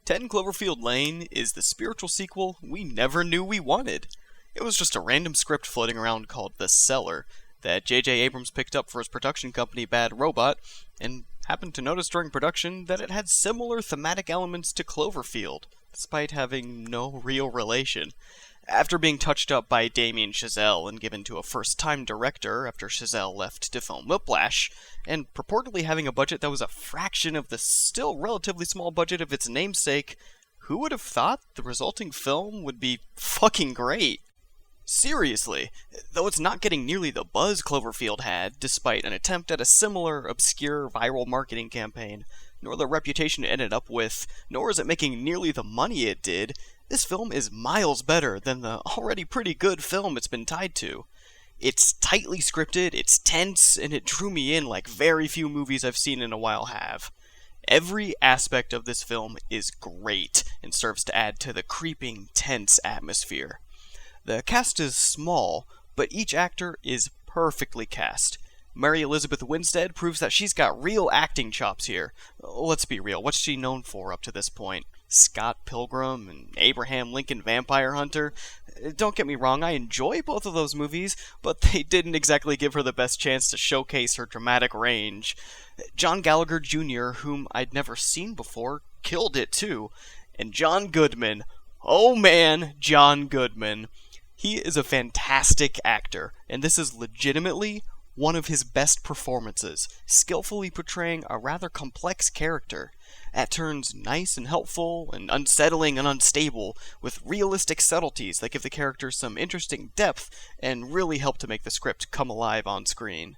10 Cloverfield Lane is the spiritual sequel we never knew we wanted. It was just a random script floating around called The Cellar that J.J. Abrams picked up for his production company Bad Robot, and happened to notice during production that it had similar thematic elements to Cloverfield, despite having no real relation. After being touched up by Damien Chazelle and given to a first-time director after Chazelle left to film Whiplash, and purportedly having a budget that was a fraction of the still relatively small budget of its namesake, who would have thought the resulting film would be fucking great? Seriously, though it's not getting nearly the buzz Cloverfield had, despite an attempt at a similar, obscure, viral marketing campaign, nor the reputation it ended up with, nor is it making nearly the money it did, this film is miles better than the already pretty good film it's been tied to. It's tightly scripted, it's tense, and it drew me in like very few movies I've seen in a while have. Every aspect of this film is great, and serves to add to the creeping, tense atmosphere. The cast is small, but each actor is perfectly cast. Mary Elizabeth Winstead proves that she's got real acting chops here. Let's be real, what's she known for up to this point? Scott Pilgrim and Abraham Lincoln Vampire Hunter? Don't get me wrong, I enjoy both of those movies, but they didn't exactly give her the best chance to showcase her dramatic range. John Gallagher Jr., whom I'd never seen before, killed it too. And John Goodman, oh man, John Goodman. He is a fantastic actor, and this is legitimately one of his best performances, skillfully portraying a rather complex character. At turns nice and helpful, and unsettling and unstable, with realistic subtleties that give the character some interesting depth, and really help to make the script come alive on screen.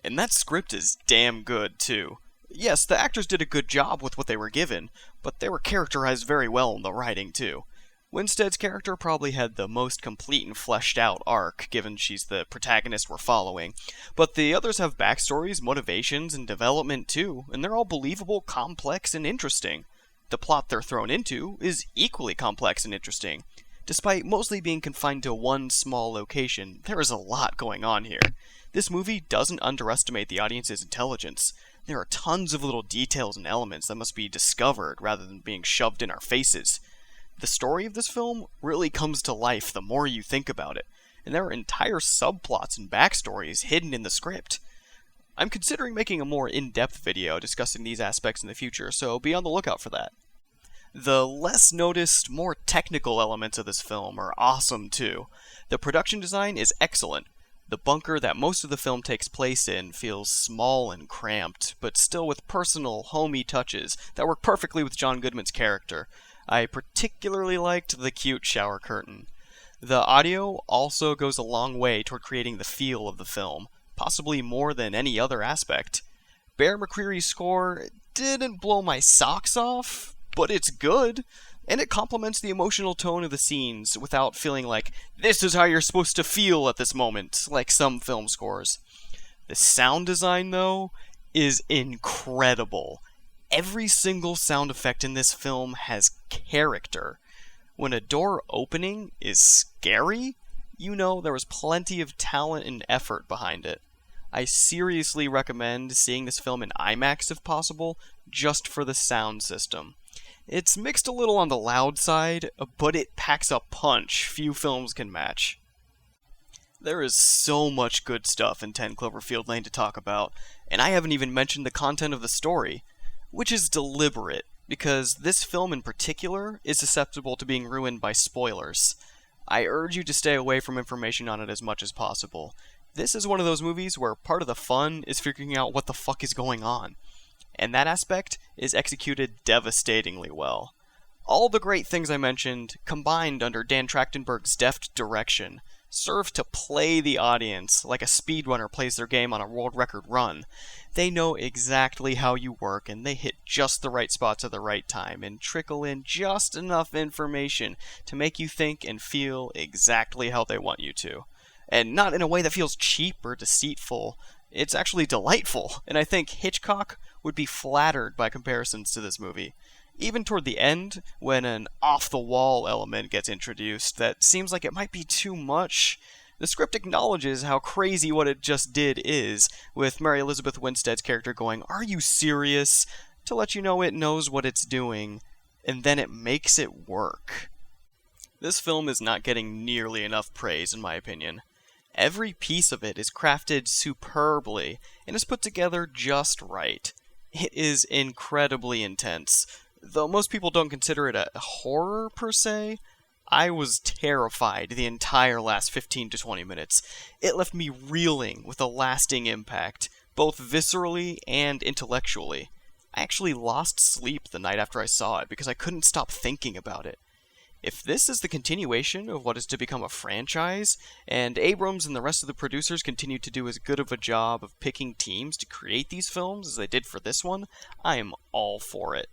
And that script is damn good, too. Yes, the actors did a good job with what they were given, but they were characterized very well in the writing, too. Winstead's character probably had the most complete and fleshed out arc, given she's the protagonist we're following, but the others have backstories, motivations, and development too, and they're all believable, complex, and interesting. The plot they're thrown into is equally complex and interesting. Despite mostly being confined to one small location, there is a lot going on here. This movie doesn't underestimate the audience's intelligence. There are tons of little details and elements that must be discovered rather than being shoved in our faces. The story of this film really comes to life the more you think about it, and there are entire subplots and backstories hidden in the script. I'm considering making a more in-depth video discussing these aspects in the future, so be on the lookout for that. The less noticed, more technical elements of this film are awesome too. The production design is excellent. The bunker that most of the film takes place in feels small and cramped, but still with personal, homey touches that work perfectly with John Goodman's character. I particularly liked the cute shower curtain. The audio also goes a long way toward creating the feel of the film, possibly more than any other aspect. Bear McCreary's score didn't blow my socks off, but it's good, and it complements the emotional tone of the scenes without feeling like, this is how you're supposed to feel at this moment, like some film scores. The sound design, though, is incredible. Every single sound effect in this film has character. When a door opening is scary, you know there was plenty of talent and effort behind it. I seriously recommend seeing this film in IMAX if possible, just for the sound system. It's mixed a little on the loud side, but it packs a punch few films can match. There is so much good stuff in 10 Cloverfield Lane to talk about, and I haven't even mentioned the content of the story. Which is deliberate, because this film in particular is susceptible to being ruined by spoilers. I urge you to stay away from information on it as much as possible. This is one of those movies where part of the fun is figuring out what the fuck is going on. And that aspect is executed devastatingly well. All the great things I mentioned, combined under Dan Trachtenberg's deft direction, serve to play the audience like a speedrunner plays their game on a world record run. They know exactly how you work, and they hit just the right spots at the right time, and trickle in just enough information to make you think and feel exactly how they want you to. And not in a way that feels cheap or deceitful. It's actually delightful, and I think Hitchcock would be flattered by comparisons to this movie. Even toward the end, when an off-the-wall element gets introduced that seems like it might be too much, the script acknowledges how crazy what it just did is, with Mary Elizabeth Winstead's character going, "Are you serious?" to let you know it knows what it's doing. and then it makes it work. This film is not getting nearly enough praise, in my opinion. Every piece of it is crafted superbly and is put together just right. It is incredibly intense. Though most people don't consider it a horror per se, I was terrified the entire last 15 to 20 minutes. It left me reeling with a lasting impact, both viscerally and intellectually. I actually lost sleep the night after I saw it because I couldn't stop thinking about it. If this is the continuation of what is to become a franchise, and Abrams and the rest of the producers continue to do as good of a job of picking teams to create these films as they did for this one, I am all for it.